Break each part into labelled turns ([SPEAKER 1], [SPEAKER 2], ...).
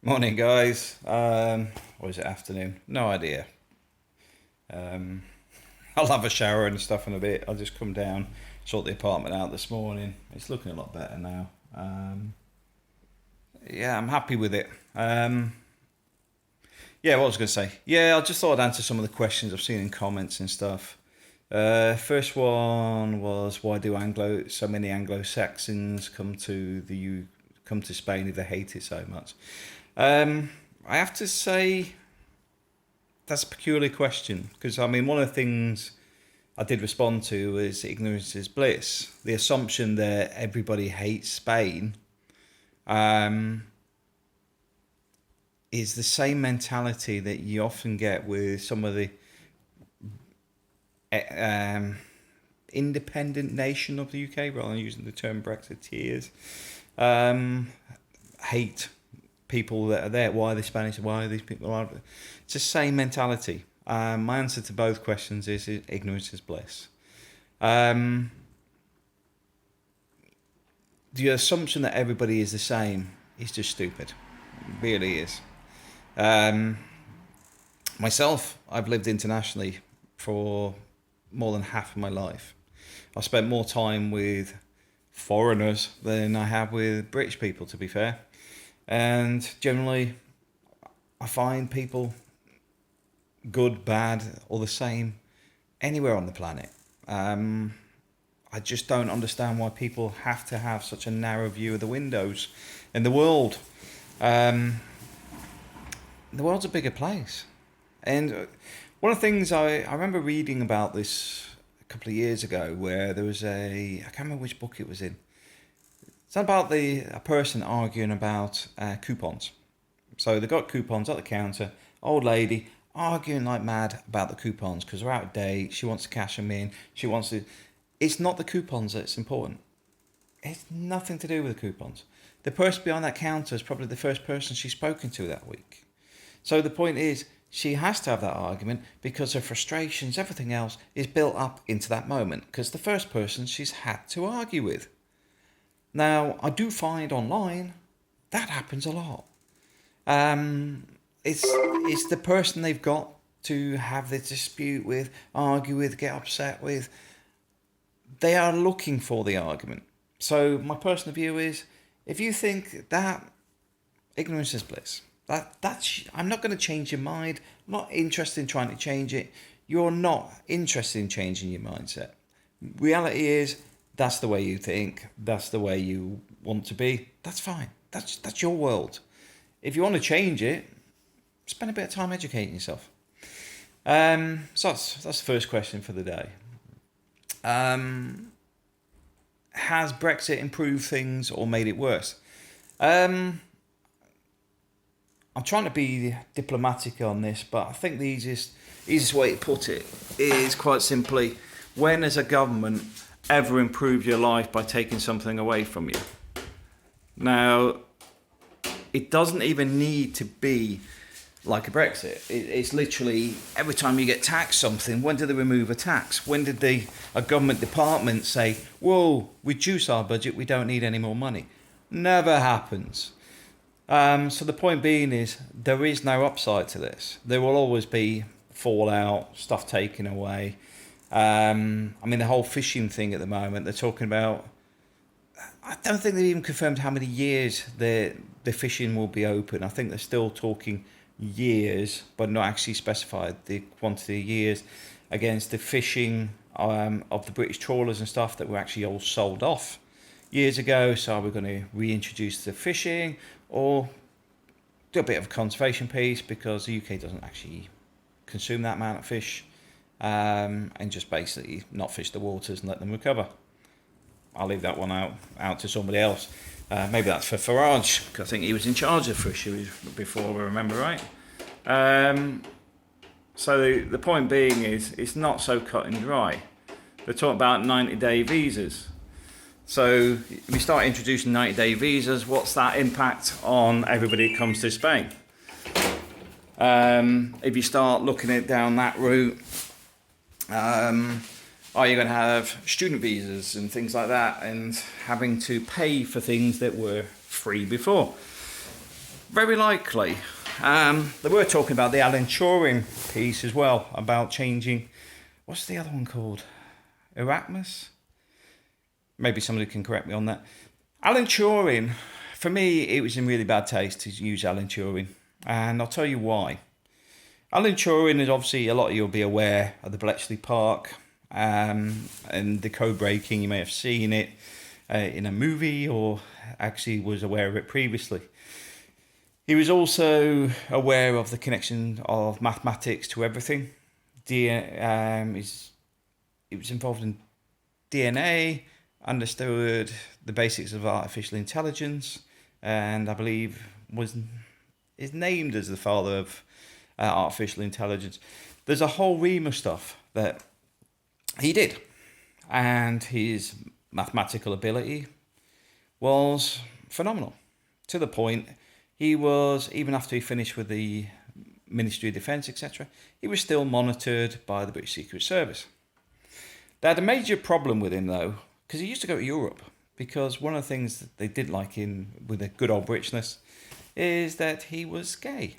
[SPEAKER 1] Morning, guys. Or is it afternoon? No idea. Um, I'll have a shower and stuff in a bit. I'll just come down, sort the apartment out this morning. It's looking a lot better now. Yeah, I'm happy with it. Yeah, what was I going to say? Yeah, I just thought I'd answer some of the questions I've seen in comments and stuff. First one was, why do so many Anglo-Saxons come to Spain if they hate it so much? I have to say that's a peculiar question because I mean one of the things I did respond to is ignorance is bliss. The assumption that everybody hates Spain um, is the same mentality that you often get with some of the um, independent nation of the UK, rather than using the term Brexiteers. Um, Hate people that are there. Why are they Spanish? Why are these people? It's the same mentality. My answer to both questions is ignorance is bliss. Um, the assumption that everybody is the same is just stupid. It really is. Um, Myself, I've lived internationally for more than half of my life. I've spent more time with foreigners than I have with British people, to be fair. And generally, I find people good, bad, or the same anywhere on the planet. I just don't understand why people have to have such a narrow view of the windows in the world. Um, the world's a bigger place. And one of the things I remember reading about this a couple of years ago, where there was I can't remember which book it was in. It's about a person arguing about coupons. So they got coupons at the counter. Old lady arguing like mad about the coupons because they're out of date. She wants to cash them in. She wants to. It's not the coupons that's important. It's nothing to do with the coupons. The person behind that counter is probably the first person she's spoken to that week. So the point is, she has to have that argument because her frustrations, everything else, is built up into that moment because the first person she's had to argue with. Now, I do find online that happens a lot. It's the person they've got to have the dispute with, argue with, get upset with. They are looking for the argument. So my personal view is, if you think that ignorance is bliss, that's I'm not going to change your mind. I'm not interested in trying to change it. You're not interested in changing your mindset. Reality is that's the way you think. That's the way you want to be. That's fine. That's your world. If you want to change it, spend a bit of time educating yourself. So that's the first question for the day. Has Brexit improved things or made it worse? I'm trying to be diplomatic on this, but I think the easiest way to put it is quite simply, when has a government ever improved your life by taking something away from you? Now, it doesn't even need to be like a Brexit. It's literally every time you get taxed something, when did they remove a tax? When did a government department say, whoa, reduce our budget, we don't need any more money? Never happens. So the point being is, there is no upside to this. There will always be fallout, stuff taken away. I mean, the whole fishing thing at the moment, they're talking about, I don't think they've even confirmed how many years the fishing will be open. I think they're still talking years, but not actually specified the quantity of years, against the fishing of the British trawlers and stuff that were actually all sold off years ago. So are we going to reintroduce the fishing or do a bit of a conservation piece because the UK doesn't actually consume that amount of fish, and just basically not fish the waters and let them recover? I'll leave that one out to somebody else. Maybe that's for Farage, because I think he was in charge of fisheries before, I remember right. So the point being is, it's not so cut and dry. They're talking about 90-day visas. So if you start introducing 90-day visas, what's that impact on everybody that comes to Spain? If you start looking at down that route, are you going to have student visas and things like that, and having to pay for things that were free before? very likely. They were talking about the Alan Turing piece as well, about changing, what's the other one called? Erasmus? Maybe somebody can correct me on that. Alan Turing, for me, it was in really bad taste to use Alan Turing. And I'll tell you why. Alan Turing is obviously, a lot of you will be aware of the Bletchley Park and the code breaking. You may have seen it in a movie or actually was aware of it previously. He was also aware of the connection of mathematics to everything. He was involved in DNA, understood the basics of artificial intelligence, and I believe is named as the father of artificial intelligence. There's a whole ream of stuff that he did, and his mathematical ability was phenomenal, to the point he was, even after he finished with the Ministry of Defence, etc., he was still monitored by the British Secret Service. They had a major problem with him, though, because he used to go to Europe, because one of the things that they didn't like him with a good old Britishness is that he was gay.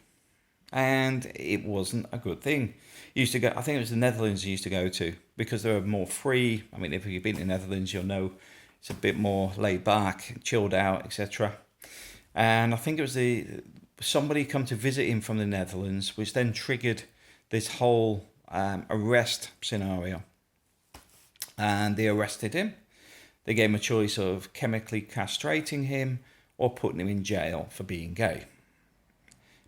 [SPEAKER 1] And it wasn't a good thing. He used to go, I think it was the Netherlands he used to go to, because they were more free. I mean, if you've been to the Netherlands, you'll know it's a bit more laid back, chilled out, etc. And I think it was somebody come to visit him from the Netherlands, which then triggered this whole arrest scenario. And they arrested him. They gave him a choice of chemically castrating him or putting him in jail for being gay.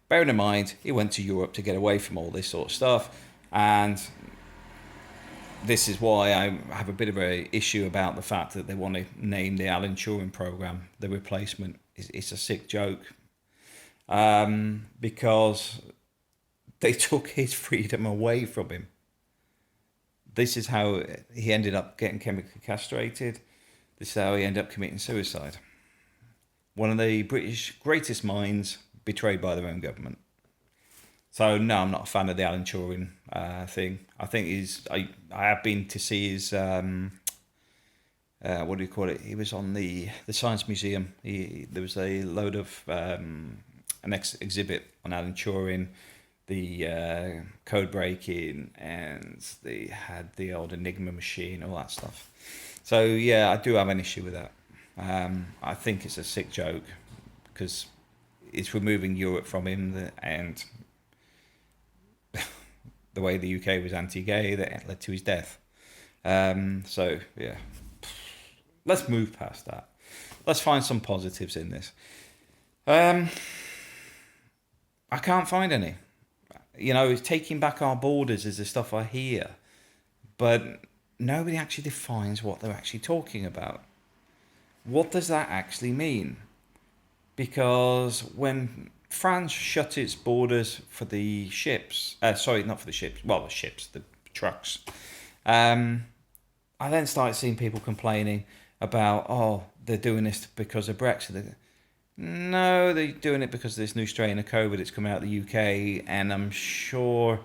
[SPEAKER 1] Bearing in mind, he went to Europe to get away from all this sort of stuff. And this is why I have a bit of an issue about the fact that they want to name the Alan Turing program the replacement. It's a sick joke. Because they took his freedom away from him. This is how he ended up getting chemically castrated. This is how he ended up committing suicide. One of the British greatest minds betrayed by their own government. So no, I'm not a fan of the Alan Turing thing. I think I have been to see his what do you call it? He was on the Science Museum. There was a load of an exhibit on Alan Turing, the code breaking, and they had the old Enigma machine, all that stuff. So yeah, I do have an issue with that. I think it's a sick joke because it's removing Europe from him, and the way the UK was anti-gay that led to his death. So yeah, let's move past that. Let's find some positives in this. I can't find any. You know, taking back our borders is the stuff I hear, but nobody actually defines what they're actually talking about. What does that actually mean? Because when France shut its borders for the ships, not for the ships, well, the ships, the trucks, I then started seeing people complaining about, they're doing this because of Brexit. No, they're doing it because of this new strain of COVID that's come out of the UK, and I'm sure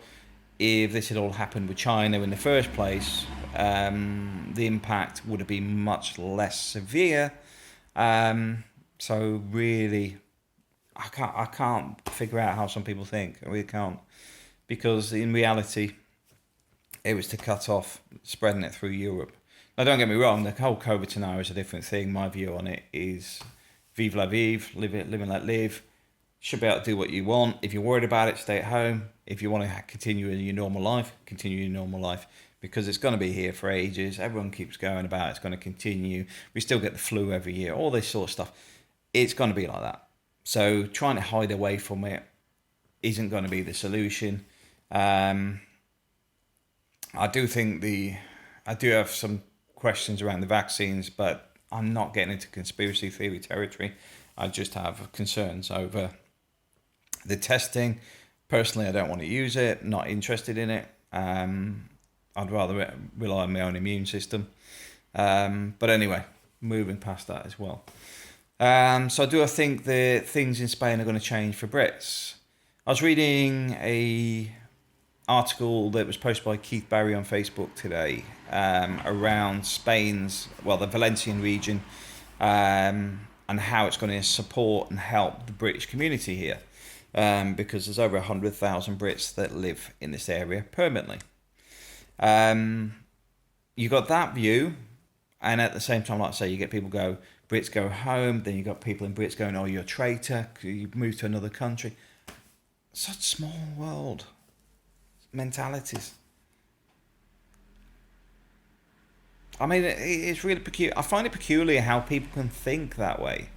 [SPEAKER 1] if this had all happened with China in the first place, the impact would have been much less severe. So really, I can't figure out how some people think. I really can't, because in reality, it was to cut off spreading it through Europe. Now, don't get me wrong, the whole COVID scenario is a different thing. My view on it is vive la vive, live and let live. Should be able to do what you want. If you're worried about it, stay at home. If you want to continue in your normal life, continue your normal life, because it's going to be here for ages. Everyone keeps going about it's going to continue. We still get the flu every year, all this sort of stuff. It's going to be like that. So trying to hide away from it isn't going to be the solution. I do have some questions around the vaccines, but I'm not getting into conspiracy theory territory. I just have concerns over the testing. Personally, I don't want to use it, not interested in it. I'd rather rely on my own immune system. But anyway, moving past that as well. So do I think the things in Spain are going to change for Brits? I was reading a article that was posted by Keith Barry on Facebook today around Spain's, the Valencian region, and how it's going to support and help the British community here, because there's over 100,000 Brits that live in this area permanently. You got that view, and at the same time, like I say, you get people go, Brits go home, then you got people in Brits going, oh, you're a traitor, you moved to another country. Such small world mentalities. I mean, it's really peculiar. I find it peculiar how people can think that way.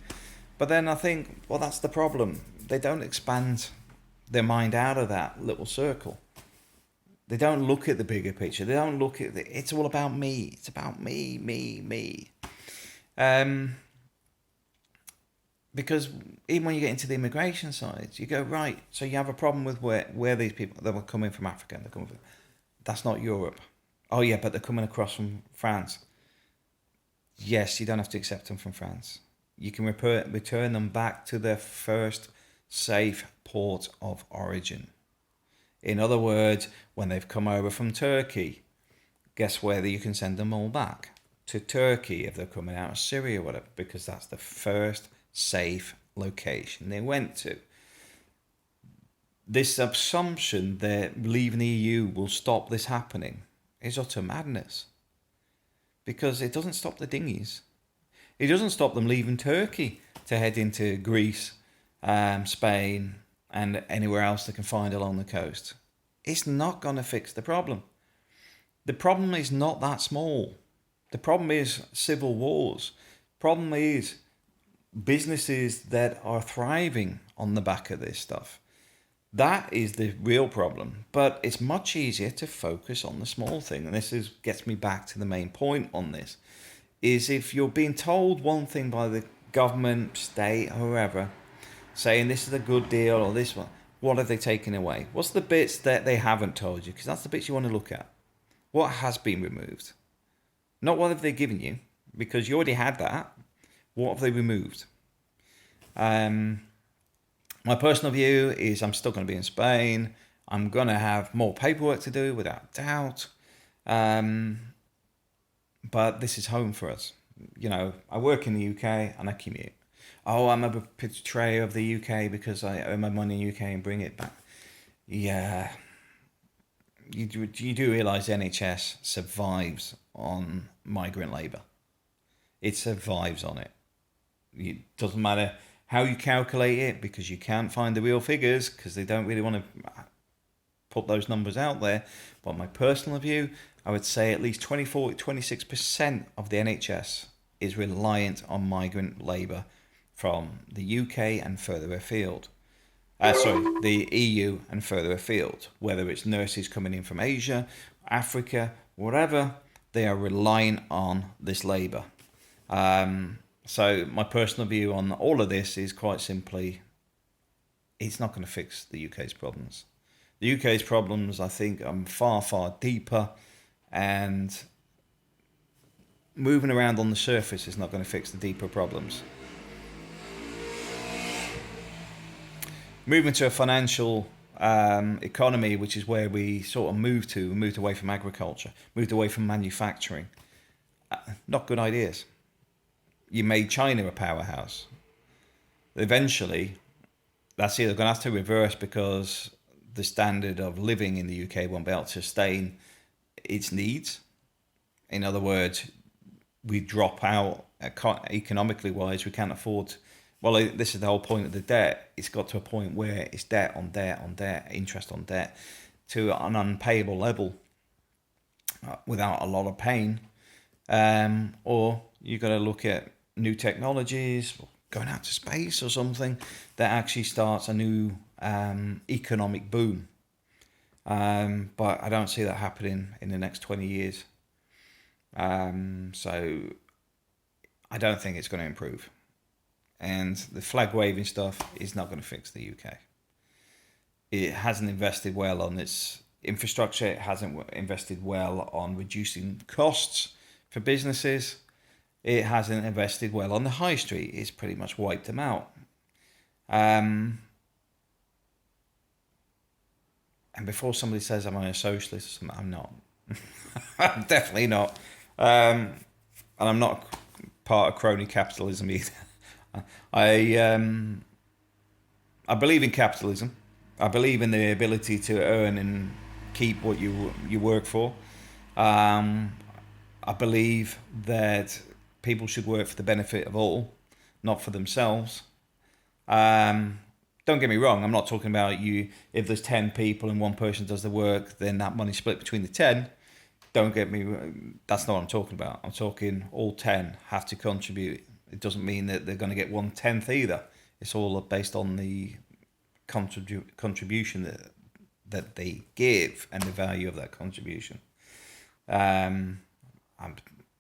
[SPEAKER 1] But then I think, well, that's the problem. They don't expand their mind out of that little circle. They don't look at the bigger picture. They don't look at it's all about me. It's about me. Because even when you get into the immigration side, you go, right, so you have a problem with where these people that were coming from Africa, and they're coming from, that's not Europe. Oh yeah, but they're coming across from France. Yes, you don't have to accept them from France. You can return them back to their first safe port of origin. In other words, when they've come over from Turkey, guess where you can send them all back? To Turkey if they're coming out of Syria or whatever, because that's the first safe location they went to. This assumption that leaving the EU will stop this happening is utter madness, because it doesn't stop the dinghies. It doesn't stop them leaving Turkey to head into Greece, Spain, and anywhere else they can find along the coast. It's not going to fix the problem. The problem is not that small. The problem is civil wars. The problem is businesses that are thriving on the back of this stuff. That is the real problem. But it's much easier to focus on the small thing. And this gets me back to the main point on this. Is if you're being told one thing by the government, state, whoever, saying this is a good deal or this one, what are they taking away? What's the bits that they haven't told you? Because that's the bits you want to look at. What has been removed? Not what have they given you, because you already had that. What have they removed? My personal view is I'm still going to be in Spain. I'm going to have more paperwork to do, without doubt. But this is home for us. You know, I work in the UK and I commute. Oh, I'm a betrayer of the UK because I earn my money in the UK and bring it back. Yeah. You do realise NHS survives on migrant labour. It survives on it. It doesn't matter how you calculate it, because you can't find the real figures because they don't really want to put those numbers out there. But my personal view, I would say at least 24, 26% of the NHS is reliant on migrant labour from the UK and further afield. The EU and further afield. Whether it's nurses coming in from Asia, Africa, whatever, they are relying on this labour. So my personal view on all of this is quite simply, it's not going to fix the UK's problems. The UK's problems, I think, are far, far deeper, and moving around on the surface is not going to fix the deeper problems. Moving to a financial economy, which is where we sort of moved away from agriculture, moved away from manufacturing. Not good ideas. You made China a powerhouse. Eventually, that's either going to have to reverse because the standard of living in the UK won't be able to sustain its needs. In other words, we drop out economically wise. We can't afford. Well, this is the whole point of the debt. It's got to a point where it's debt on debt on debt, interest on debt, to an unpayable level without a lot of pain. Or you've got to look at new technologies, going out to space or something that actually starts a new economic boom. But I don't see that happening in the next 20 years. So I don't think it's going to improve. And the flag waving stuff is not going to fix the UK. It hasn't invested well on its infrastructure. It hasn't invested well on reducing costs for businesses. It hasn't invested well on the high street. It's pretty much wiped them out. And before somebody says I'm a socialist, I'm not. I'm definitely not. And I'm not part of crony capitalism either. I I believe in capitalism. I believe in the ability to earn and keep what you work for. Um, I believe that people should work for the benefit of all, not for themselves. Um, don't get me wrong. I'm not talking about you. If there's 10 people and one person does the work, then that money's split between the 10. Don't get me. That's not what I'm talking about. I'm talking all 10 have to contribute. It doesn't mean that they're going to get 1/10 either. It's all based on the contribution that they give and the value of that contribution. I'm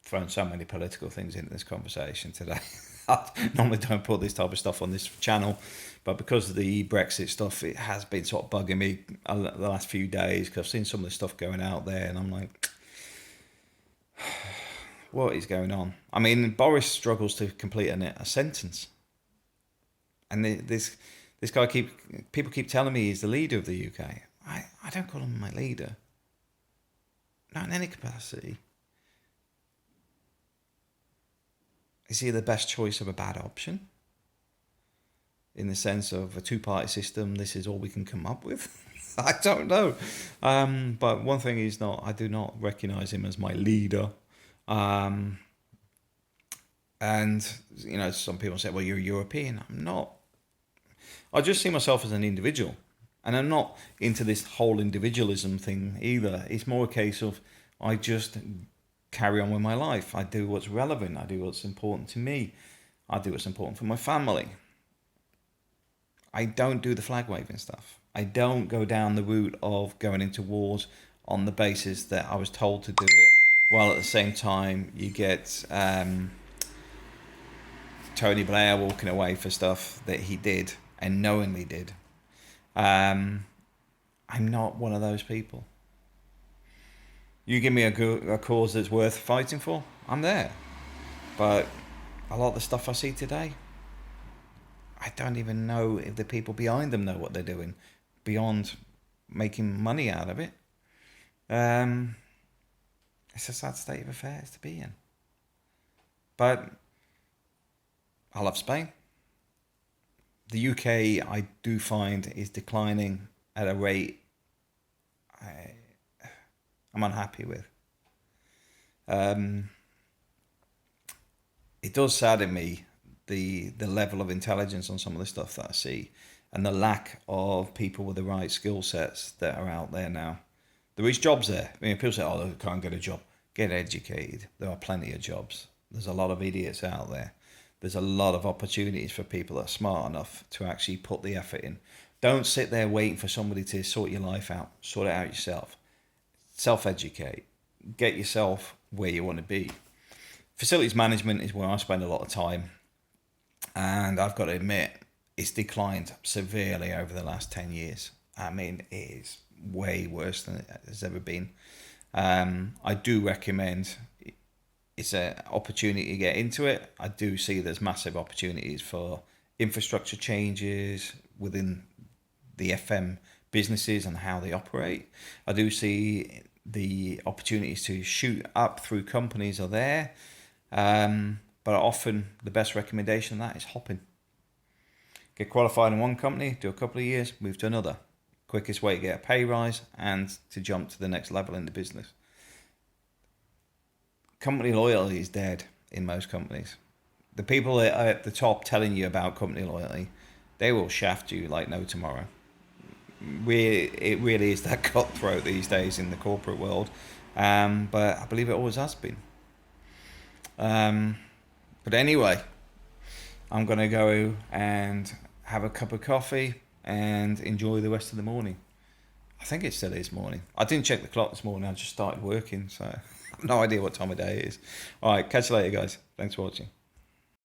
[SPEAKER 1] throwing so many political things into this conversation today. I normally don't put this type of stuff on this channel, but because of the Brexit stuff, it has been sort of bugging me the last few days because I've seen some of the stuff going out there, and I'm like, what is going on? I mean, Boris struggles to complete a sentence, and this guy people keep telling me he's the leader of the UK. I don't call him my leader, not in any capacity. Is he the best choice of a bad option? In the sense of a two-party system, this is all we can come up with? I don't know. But one thing is I do not recognise him as my leader. And, some people say, well, you're European. I'm not. I just see myself as an individual. And I'm not into this whole individualism thing either. It's more a case of I just carry on with my life. I do what's relevant. I do what's important to me. I do what's important for my family. I don't do the flag waving stuff. I don't go down the route of going into wars on the basis that I was told to do it, while at the same time you get Tony Blair walking away for stuff that he did and knowingly did. I'm not one of those people. You give me a cause that's worth fighting for, I'm there. But a lot of the stuff I see today, I don't even know if the people behind them know what they're doing, beyond making money out of it. It's a sad state of affairs to be in. But I love Spain. The UK, I do find, is declining at a rate I'm unhappy with. It does sadden me the level of intelligence on some of the stuff that I see, and the lack of people with the right skill sets that are out there now. There is jobs there. I mean, people say, "Oh, they can't get a job." Get educated. There are plenty of jobs. There's a lot of idiots out there. There's a lot of opportunities for people that are smart enough to actually put the effort in. Don't sit there waiting for somebody to sort your life out. Sort it out yourself. Self-educate. Get yourself where you want to be. Facilities management is where I spend a lot of time. And I've got to admit, it's declined severely over the last 10 years. I mean, it is way worse than it has ever been. I do recommend it's an opportunity to get into it. I do see there's massive opportunities for infrastructure changes within the FM businesses and how they operate. I do see the opportunities to shoot up through companies are there. But often the best recommendation of that is hopping. Get qualified in one company, do a couple of years, move to another. Quickest way to get a pay rise and to jump to the next level in the business. Company loyalty is dead in most companies. The people that are at the top telling you about company loyalty, they will shaft you like no tomorrow. It really is that cutthroat these days in the corporate world. But I believe it always has been. But anyway, I'm going to go and have a cup of coffee and enjoy the rest of the morning. I think it still is morning. I didn't check the clock this morning. I just started working, so I have no idea what time of day it is. All right, catch you later, guys. Thanks for watching.